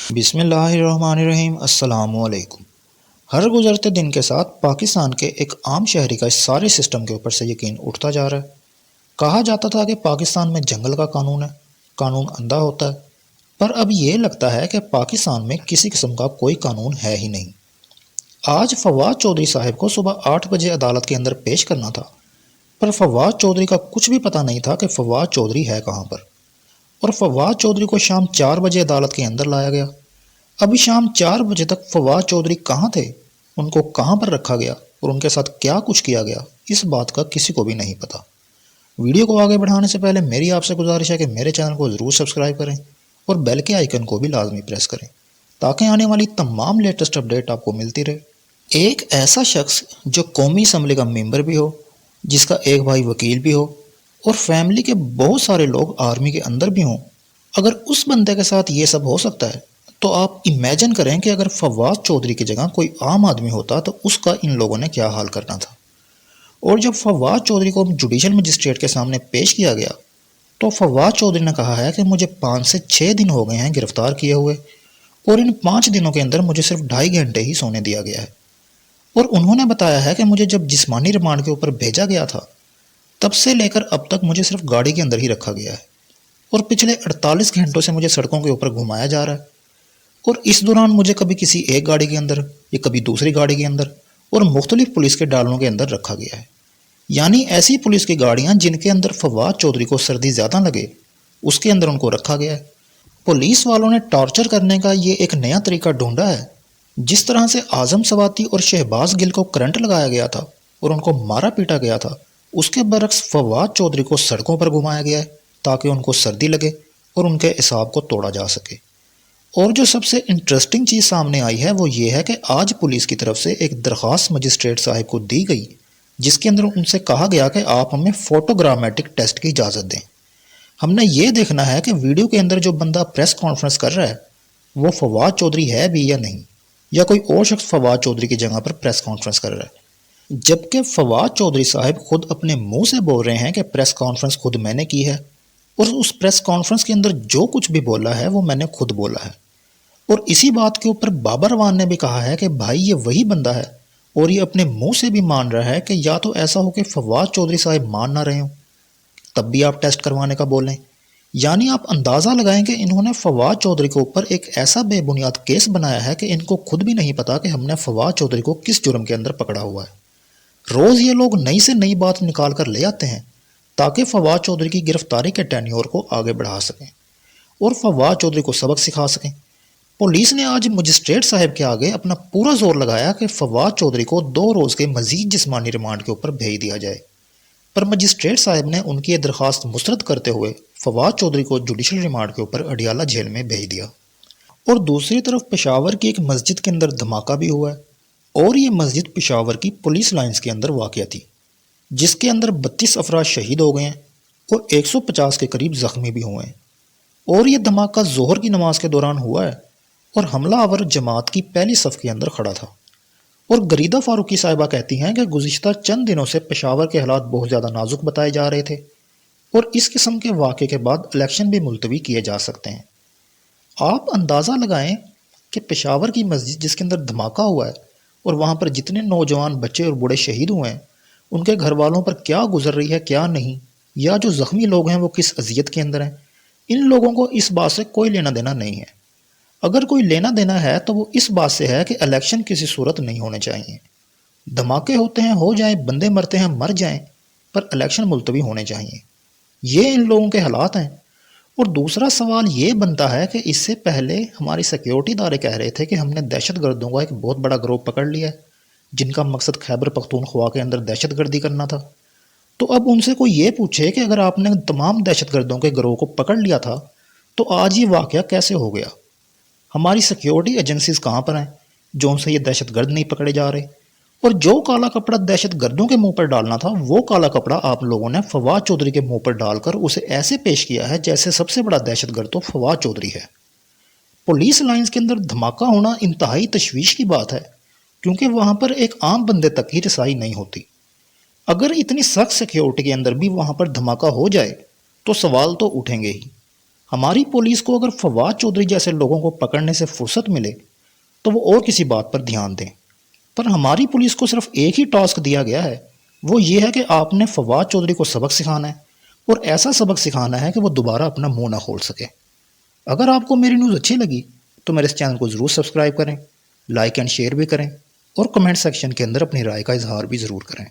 بسم اللہ الرحمن الرحیم۔ السلام علیکم۔ ہر گزرتے دن کے ساتھ پاکستان کے ایک عام شہری کا اس سارے سسٹم کے اوپر سے یقین اٹھتا جا رہا ہے۔ کہا جاتا تھا کہ پاکستان میں جنگل کا قانون ہے، قانون اندھا ہوتا ہے، پر اب یہ لگتا ہے کہ پاکستان میں کسی قسم کا کوئی قانون ہے ہی نہیں۔ آج فواد چودھری صاحب کو صبح 8 بجے عدالت کے اندر پیش کرنا تھا، پر فواد چودھری کا کچھ بھی پتہ نہیں تھا کہ فواد چودھری ہے کہاں پر، اور فواد چودھری کو شام 4 بجے عدالت کے اندر لایا گیا۔ ابھی شام 4 بجے تک فواد چودھری کہاں تھے، ان کو کہاں پر رکھا گیا اور ان کے ساتھ کیا کچھ کیا گیا، اس بات کا کسی کو بھی نہیں پتا۔ ویڈیو کو آگے بڑھانے سے پہلے میری آپ سے گزارش ہے کہ میرے چینل کو ضرور سبسکرائب کریں اور بیل کے آئیکن کو بھی لازمی پریس کریں تاکہ آنے والی تمام لیٹسٹ اپڈیٹ آپ کو ملتی رہے۔ ایک ایسا شخص جو قومی اسمبلی کا ممبر بھی ہو، جس کا ایک بھائی وکیل بھی ہو اور فیملی کے بہت سارے لوگ آرمی کے اندر بھی ہوں، اگر اس بندے کے ساتھ یہ سب ہو سکتا ہے تو آپ امیجن کریں کہ اگر فواد چودھری کی جگہ کوئی عام آدمی ہوتا تو اس کا ان لوگوں نے کیا حال کرنا تھا۔ اور جب فواد چودھری کو جوڈیشل مجسٹریٹ کے سامنے پیش کیا گیا تو فواد چودھری نے کہا ہے کہ مجھے 5 سے 6 دن ہو گئے ہیں گرفتار کیے ہوئے، اور ان 5 دنوں کے اندر مجھے صرف 2.5 گھنٹے ہی سونے دیا گیا ہے، اور انہوں نے بتایا ہے کہ مجھے جب جسمانی ریمانڈ کے اوپر بھیجا گیا تھا تب سے لے کر اب تک مجھے صرف گاڑی کے اندر ہی رکھا گیا ہے، اور پچھلے 48 گھنٹوں سے مجھے سڑکوں کے اوپر گھمایا جا رہا ہے، اور اس دوران مجھے کبھی کسی ایک گاڑی کے اندر یا کبھی دوسری گاڑی کے اندر اور مختلف پولیس کے ڈالوں کے اندر رکھا گیا ہے۔ یعنی ایسی پولیس کی گاڑیاں جن کے اندر فواد چودھری کو سردی زیادہ لگے اس کے اندر ان کو رکھا گیا ہے۔ پولیس والوں نے ٹارچر کرنے کا یہ ایک نیا طریقہ ڈھونڈا ہے۔ جس طرح سے اعظم سواتی اور شہباز گل کو کرنٹ لگایا گیا تھا اور ان کو مارا پیٹا گیا تھا، اس کے برعکس فواد چودھری کو سڑکوں پر گھمایا گیا ہے تاکہ ان کو سردی لگے اور ان کے اعصاب کو توڑا جا سکے۔ اور جو سب سے انٹرسٹنگ چیز سامنے آئی ہے وہ یہ ہے کہ آج پولیس کی طرف سے ایک درخواست مجسٹریٹ صاحب کو دی گئی جس کے اندر ان سے کہا گیا کہ آپ ہمیں فوٹوگرامیٹک ٹیسٹ کی اجازت دیں۔ ہم نے یہ دیکھنا ہے کہ ویڈیو کے اندر جو بندہ پریس کانفرنس کر رہا ہے وہ فواد چودھری ہے بھی یا نہیں، یا کوئی اور شخص فواد چودھری کی جگہ پر پریس کانفرنس کر رہا ہے، جبکہ فواد چودھری صاحب خود اپنے منہ سے بول رہے ہیں کہ پریس کانفرنس خود میں نے کی ہے، اور اس پریس کانفرنس کے اندر جو کچھ بھی بولا ہے وہ میں نے خود بولا ہے۔ اور اسی بات کے اوپر بابر روان نے بھی کہا ہے کہ بھائی یہ وہی بندہ ہے، اور یہ اپنے منہ سے بھی مان رہا ہے کہ یا تو ایسا ہو کہ فواد چودھری صاحب مان نہ رہے ہوں تب بھی آپ ٹیسٹ کروانے کا بولیں۔ یعنی آپ اندازہ لگائیں کہ انہوں نے فواد چودھری کے اوپر ایک ایسا بے بنیاد کیس بنایا ہے کہ ان کو خود بھی نہیں پتا کہ ہم نے فواد چودھری کو کس جرم کے اندر پکڑا ہوا ہے۔ روز یہ لوگ نئی سے نئی بات نکال کر لے آتے ہیں تاکہ فواد چودھری کی گرفتاری کے ٹینیور کو آگے بڑھا سکیں اور فواد چودھری کو سبق سکھا سکیں۔ پولیس نے آج مجسٹریٹ صاحب کے آگے اپنا پورا زور لگایا کہ فواد چودھری کو 2 روز کے مزید جسمانی ریمانڈ کے اوپر بھیج دیا جائے، پر مجسٹریٹ صاحب نے ان کی یہ درخواست مسترد کرتے ہوئے فواد چودھری کو جوڈیشل ریمانڈ کے اوپر اڈیالہ جیل میں بھیج دیا۔ اور دوسری طرف پشاور کی ایک مسجد کے اندر دھماکہ بھی ہوا ہے، اور یہ مسجد پشاور کی پولیس لائنز کے اندر واقع تھی، جس کے اندر 32 افراد شہید ہو گئے ہیں اور 150 کے قریب زخمی بھی ہوئے ہیں۔ اور یہ دھماکہ ظہر کی نماز کے دوران ہوا ہے، اور حملہ آور جماعت کی پہلی صف کے اندر کھڑا تھا۔ اور گریدہ فاروقی صاحبہ کہتی ہیں کہ گزشتہ چند دنوں سے پشاور کے حالات بہت زیادہ نازک بتائے جا رہے تھے، اور اس قسم کے واقعے کے بعد الیکشن بھی ملتوی کیے جا سکتے ہیں۔ آپ اندازہ لگائیں کہ پشاور کی مسجد جس کے اندر دھماکہ ہوا ہے اور وہاں پر جتنے نوجوان بچے اور بوڑھے شہید ہوئے ہیں ان کے گھر والوں پر کیا گزر رہی ہے کیا نہیں، یا جو زخمی لوگ ہیں وہ کس اذیت کے اندر ہیں، ان لوگوں کو اس بات سے کوئی لینا دینا نہیں ہے۔ اگر کوئی لینا دینا ہے تو وہ اس بات سے ہے کہ الیکشن کسی صورت نہیں ہونے چاہیے۔ دھماکے ہوتے ہیں ہو جائیں، بندے مرتے ہیں مر جائیں، پر الیکشن ملتوی ہونے چاہیے۔ یہ ان لوگوں کے حالات ہیں۔ اور دوسرا سوال یہ بنتا ہے کہ اس سے پہلے ہماری سیکیورٹی ادارے کہہ رہے تھے کہ ہم نے دہشت گردوں کا ایک بہت بڑا گروہ پکڑ لیا ہے جن کا مقصد خیبر پختونخوا کے اندر دہشت گردی کرنا تھا۔ تو اب ان سے کوئی یہ پوچھے کہ اگر آپ نے تمام دہشت گردوں کے گروہ کو پکڑ لیا تھا تو آج یہ واقعہ کیسے ہو گیا؟ ہماری سیکیورٹی ایجنسیز کہاں پر ہیں جو ان سے یہ دہشت گرد نہیں پکڑے جا رہے؟ اور جو کالا کپڑا دہشت گردوں کے منہ پر ڈالنا تھا وہ کالا کپڑا آپ لوگوں نے فواد چودھری کے منہ پر ڈال کر اسے ایسے پیش کیا ہے جیسے سب سے بڑا دہشت گرد تو فواد چودھری ہے۔ پولیس لائنز کے اندر دھماکہ ہونا انتہائی تشویش کی بات ہے، کیونکہ وہاں پر ایک عام بندے تک ہی رسائی نہیں ہوتی۔ اگر اتنی سخت سیکیورٹی کے اندر بھی وہاں پر دھماکہ ہو جائے تو سوال تو اٹھیں گے ہی۔ ہماری پولیس کو اگر فواد چودھری جیسے لوگوں کو پکڑنے سے فرصت ملے تو وہ اور کسی بات پر دھیان دیں، پر ہماری پولیس کو صرف ایک ہی ٹاسک دیا گیا ہے، وہ یہ ہے کہ آپ نے فواد چودھری کو سبق سکھانا ہے، اور ایسا سبق سکھانا ہے کہ وہ دوبارہ اپنا منہ نہ کھول سکے۔ اگر آپ کو میری نیوز اچھی لگی تو میرے اس چینل کو ضرور سبسکرائب کریں، لائک اینڈ شیئر بھی کریں، اور کمنٹ سیکشن کے اندر اپنی رائے کا اظہار بھی ضرور کریں۔